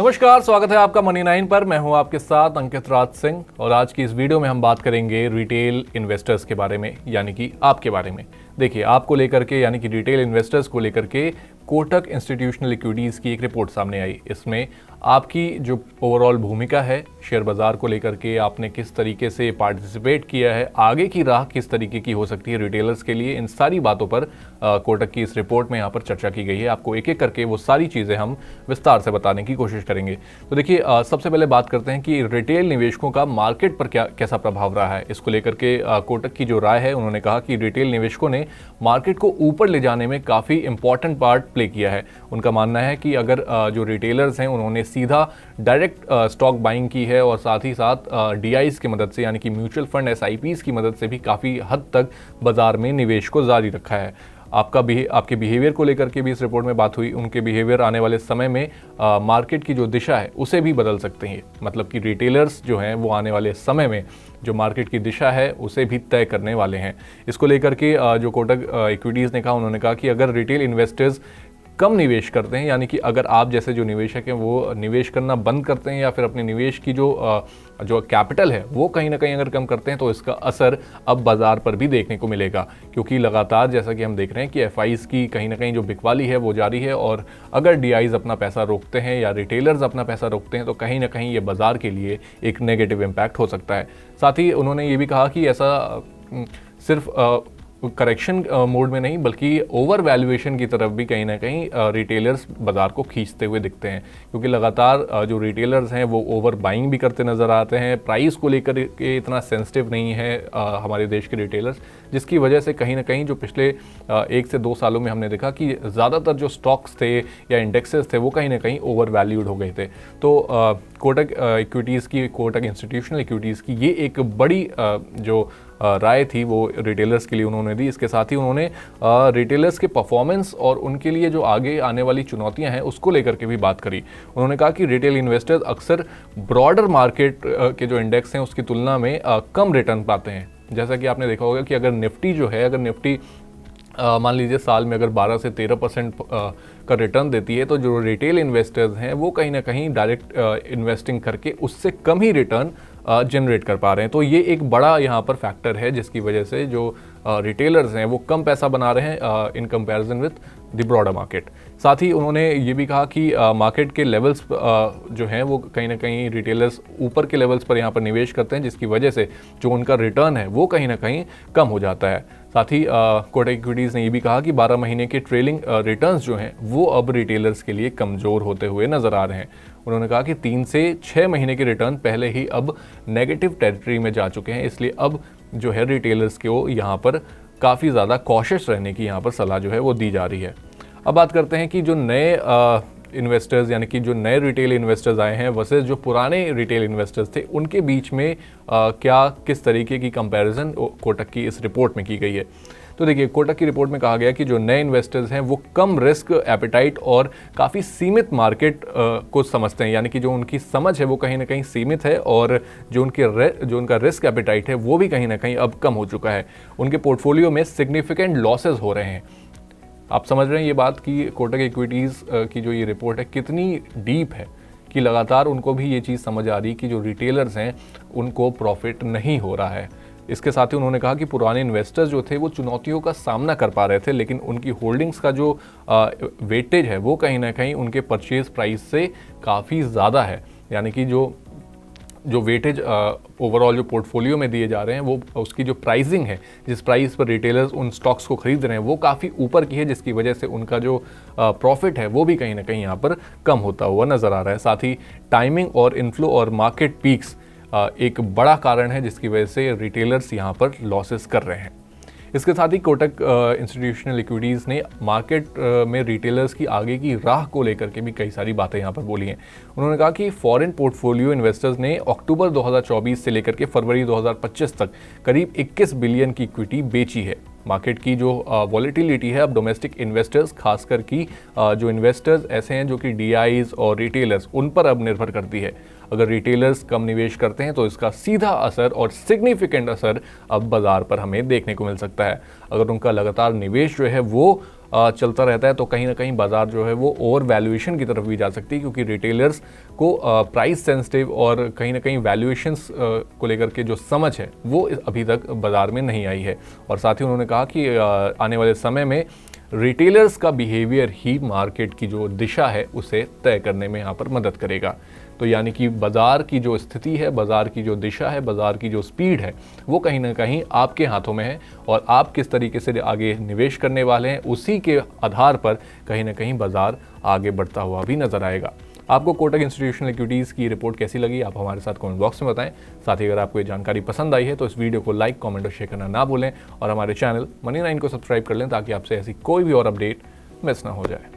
नमस्कार, स्वागत है आपका मनी 9 पर। मैं हूं आपके साथ अंकित राज सिंह और आज की इस वीडियो में हम बात करेंगे रिटेल इन्वेस्टर्स के बारे में, यानी कि आपके बारे में। देखिए, आपको लेकर के यानी कि रिटेल इन्वेस्टर्स को लेकर के कोटक इंस्टीट्यूशनल इक्विटीज़ की एक रिपोर्ट सामने आई। इसमें आपकी जो ओवरऑल भूमिका है शेयर बाज़ार को लेकर के, आपने किस तरीके से पार्टिसिपेट किया है, आगे की राह किस तरीके की हो सकती है रिटेलर्स के लिए, इन सारी बातों पर कोटक की इस रिपोर्ट में यहाँ पर चर्चा की गई है। आपको एक एक करके वो सारी चीज़ें हम विस्तार से बताने की कोशिश करेंगे। तो देखिए, सबसे पहले बात करते हैं कि रिटेल निवेशकों का मार्केट पर कैसा प्रभाव रहा है। इसको लेकर के कोटक की जो राय है, उन्होंने कहा कि रिटेल निवेशकों ने मार्केट को ऊपर ले जाने में काफ़ी इंपॉर्टेंट पार्ट प्ले किया है। उनका मानना है कि अगर जो रिटेलर्स हैं उन्होंने सीधा डायरेक्ट स्टॉक बाइंग की है और साथ ही साथ डीआईज की मदद से, यानी कि म्यूचुअल फंड एसआईपीज की मदद से भी काफ़ी हद तक बाजार में निवेश को जारी रखा है। आपके बिहेवियर को लेकर के भी इस रिपोर्ट में बात हुई। उनके बिहेवियर आने वाले समय में मार्केट की जो दिशा है उसे भी बदल सकते हैं। मतलब कि रिटेलर्स जो हैं वो आने वाले समय में जो मार्केट की दिशा है उसे भी तय करने वाले हैं। इसको लेकर के जो कोटक इक्विटीज़ ने कहा, उन्होंने कहा कि अगर रिटेल इन्वेस्टर्स कम निवेश करते हैं, यानी कि अगर आप जैसे जो निवेशक हैं वो निवेश करना बंद करते हैं या फिर अपने निवेश की जो कैपिटल है वो कहीं ना कहीं अगर कम करते हैं, तो इसका असर अब बाजार पर भी देखने को मिलेगा। क्योंकि लगातार जैसा कि हम देख रहे हैं कि एफआईज की कहीं ना कहीं जो बिकवाली है वो जारी है, और अगर डीआईज अपना पैसा रोकते हैं या रिटेलर्स अपना पैसा रोकते हैं तो कहीं ना कहीं ये बाजार के लिए एक नेगेटिव इम्पैक्ट हो सकता है। साथ ही उन्होंने ये भी कहा कि ऐसा सिर्फ करेक्शन मोड में नहीं बल्कि ओवर वैल्यूएशन की तरफ भी कहीं ना कहीं रिटेलर्स बाजार को खींचते हुए दिखते हैं। क्योंकि लगातार जो रिटेलर्स हैं वो ओवर बाइंग भी करते नज़र आते हैं। प्राइस को लेकर के इतना सेंसिटिव नहीं है हमारे देश के रिटेलर्स, जिसकी वजह से कहीं ना कहीं जो पिछले 1 से 2 सालों में हमने देखा कि ज़्यादातर जो स्टॉक्स थे या इंडेक्सेस थे वो कहीं ना कहीं ओवर वैल्यूड हो गए थे। तो कोटक इक्विटीज़ की, कोटक इंस्टीट्यूशनल इक्विटीज़ की ये एक बड़ी जो राय थी वो रिटेलर्स के लिए उन्होंने दी। इसके साथ ही उन्होंने रिटेलर्स के परफॉर्मेंस और उनके लिए जो आगे आने वाली चुनौतियां हैं उसको लेकर के भी बात करी। उन्होंने कहा कि रिटेल इन्वेस्टर्स अक्सर ब्रॉडर मार्केट के जो इंडेक्स हैं उसकी तुलना में कम रिटर्न पाते हैं। जैसा कि आपने देखा होगा कि अगर निफ्टी जो है, अगर निफ्टी मान लीजिए साल में अगर 12 से 13% का रिटर्न देती है, तो जो रिटेल इन्वेस्टर्स हैं वो कहीं ना कहीं डायरेक्ट इन्वेस्टिंग करके उससे कम ही रिटर्न जनरेट कर पा रहे हैं। तो ये एक बड़ा यहाँ पर फैक्टर है जिसकी वजह से जो रिटेलर्स हैं वो कम पैसा बना रहे हैं in comparison with the broader market. साथ ही उन्होंने ये भी कहा कि मार्केट के लेवल्स जो हैं वो कहीं ना कहीं रिटेलर्स ऊपर के लेवल्स पर यहाँ पर निवेश करते हैं, जिसकी वजह से जो उनका रिटर्न है वो कहीं ना कहीं कम हो जाता है। साथ ही कोटक इक्विटीज़ ने ये भी कहा कि 12 महीने के ट्रेलिंग रिटर्न्स जो हैं वो अब रिटेलर्स के लिए कमज़ोर होते हुए नज़र आ रहे हैं। उन्होंने कहा कि 3 से 6 महीने के रिटर्न पहले ही अब नेगेटिव टेरिटरी में जा चुके हैं, इसलिए अब जो है रिटेलर्स को यहाँ पर काफ़ी ज़्यादा कॉशियस रहने की यहाँ पर सलाह जो है वो दी जा रही है। अब बात करते हैं कि जो नए इन्वेस्टर्स, यानी कि जो नए रिटेल इन्वेस्टर्स आए हैं वर्सेस जो पुराने रिटेल इन्वेस्टर्स थे, उनके बीच में क्या किस तरीके की कंपैरिजन कोटक की इस रिपोर्ट में की गई है। तो देखिए, कोटक की रिपोर्ट में कहा गया कि जो नए इन्वेस्टर्स हैं वो कम रिस्क एपेटाइट और काफ़ी सीमित मार्केट को समझते हैं, यानी कि जो उनकी समझ है वो कहीं ना कहीं सीमित है और जो उनका रिस्क एपेटाइट है वो भी कहीं ना कहीं अब कम हो चुका है। उनके पोर्टफोलियो में सिग्निफिकेंट लॉसेज हो रहे हैं। आप समझ रहे हैं ये बात कि कोटक इक्विटीज़ की जो ये रिपोर्ट है कितनी डीप है, कि लगातार उनको भी ये चीज़ समझ आ रही कि जो रिटेलर्स हैं उनको प्रॉफिट नहीं हो रहा है। इसके साथ ही उन्होंने कहा कि पुराने इन्वेस्टर्स जो थे वो चुनौतियों का सामना कर पा रहे थे, लेकिन उनकी होल्डिंग्स का जो वेटेज है वो कहीं ना कहीं उनके परचेज प्राइस से काफ़ी ज़्यादा है। यानी कि जो वेटेज ओवरऑल जो पोर्टफोलियो में दिए जा रहे हैं वो उसकी जो प्राइसिंग है, जिस प्राइस पर रिटेलर्स उन स्टॉक्स को खरीद रहे हैं वो काफ़ी ऊपर की है, जिसकी वजह से उनका जो प्रॉफिट है वो भी कहीं ना कहीं यहाँ पर कम होता हुआ नज़र आ रहा है। साथ ही टाइमिंग और इन्फ्लो और मार्केट पीक्स एक बड़ा कारण है जिसकी वजह से रिटेलर्स यहाँ पर लॉसेस कर रहे हैं। इसके साथ ही कोटक इंस्टीट्यूशनल इक्विटीज़ ने मार्केट में रिटेलर्स की आगे की राह को लेकर के भी कई सारी बातें यहाँ पर बोली हैं। उन्होंने कहा कि फॉरेन पोर्टफोलियो इन्वेस्टर्स ने अक्टूबर 2024 से लेकर के फरवरी 2025 तक करीब 21 बिलियन की इक्विटी बेची है। मार्केट की जो वॉलेटिलिटी है अब डोमेस्टिक इन्वेस्टर्स, खासकर की जो इन्वेस्टर्स ऐसे हैं जो कि डीआईज और रिटेलर्स, उन पर अब निर्भर करती है। अगर रिटेलर्स कम निवेश करते हैं तो इसका सीधा असर और सिग्निफिकेंट असर अब बाजार पर हमें देखने को मिल सकता है। अगर उनका लगातार निवेश जो है वो चलता रहता है तो कहीं ना कहीं बाज़ार जो है वो ओवर वैल्यूएशन की तरफ भी जा सकती है, क्योंकि रिटेलर्स को प्राइस सेंसिटिव और कहीं ना कहीं वैल्यूएशंस को लेकर के जो समझ है वो अभी तक बाज़ार में नहीं आई है। और साथ ही उन्होंने कहा कि आने वाले समय में रिटेलर्स का बिहेवियर ही मार्केट की जो दिशा है उसे तय करने में यहाँ पर मदद करेगा। तो यानी कि बाज़ार की जो स्थिति है, बाज़ार की जो दिशा है, बाज़ार की जो स्पीड है वो कहीं ना कहीं आपके हाथों में है, और आप किस तरीके से आगे निवेश करने वाले हैं उसी के आधार पर कहीं ना कहीं बाज़ार आगे बढ़ता हुआ भी नज़र आएगा। आपको कोटक इंस्टीट्यूशनल इक्विटीज़ की रिपोर्ट कैसी लगी, आप हमारे साथ कमेंट बॉक्स में बताएं। साथ ही अगर आपको ये जानकारी पसंद आई है तो इस वीडियो को लाइक, कमेंट और शेयर करना ना भूलें, और हमारे चैनल मनी 9 को सब्सक्राइब कर लें ताकि आपसे ऐसी कोई भी और अपडेट मिस ना हो जाए।